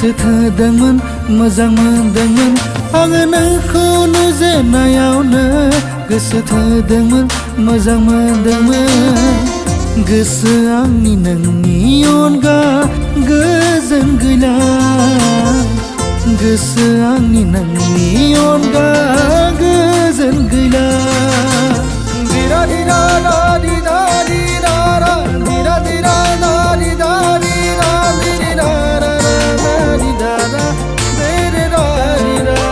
गोसो थोदोंमोन मोजां मोनदोंमोन आङो नोंखौ नुजेननायावनो गोसो थोदोंमोन मोजां मोनदोंमोन गोसो आंनि नोंनि अनगा गोजोन गैला गोसो आंनि नोंनि अनगा गोजोन गैला दिरा दिरा दा दिरा दिरा रा दिरा दिरा दा दिरा दिरा दिरा रा रा दिरा रा दिरा रा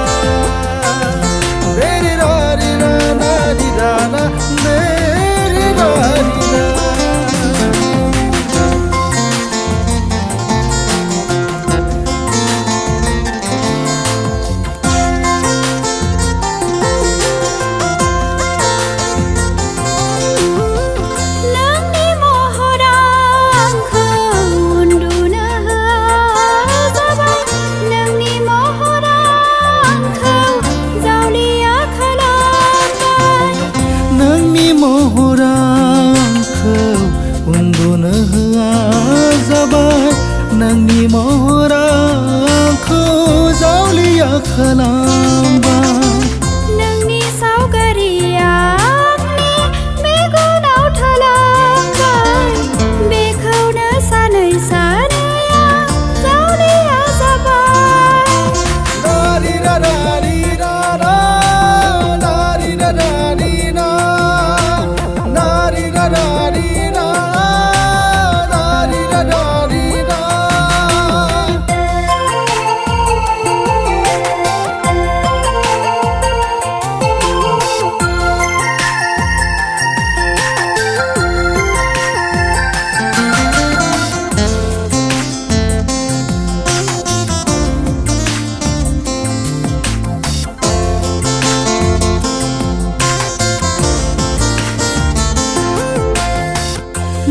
दिरा दिरा दिरा रा दिरा रा दिरा दिरा नोंनि महरा आंखौ जावलिया खालामबाय नोंनि सावगारिया आंनि मेगनाव थालांबाय बेखौनो सानै सानैया जावलिया जाबाय दारिरा दारिरा रा दारिरा दारिरा दारिरा दारिरा दारिरा दारिरा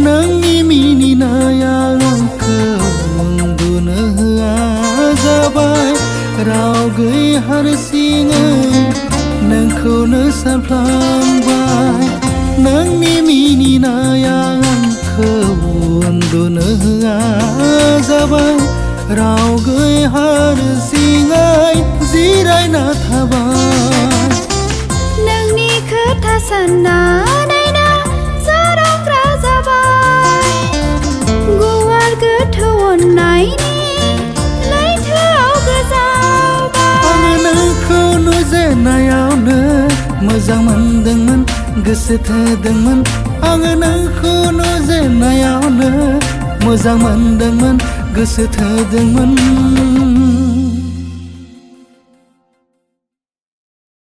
नोंनि मिनिनाया आंखौ उन्दुनो होआ जाबाय राव गैयै हारसिङै नोंखौनो सानफ्लांबाय नोंनि मिनिनाया आंखौ उन्दुनो होआ जाबाय राव गैयै हारसिङै जिरायना थाबाय नोंनि खोथा साननानै गुवार गोथौ अननायनि लैथोआव गोजावबाय आङो नोंखौ नुजेननायावनो मोजां मोनदोंमोन गोसो थोदोंमोन आङो नोंखौ नुजेननायावनो मोजां मोनदोंमोन गोसो थोदोंमोन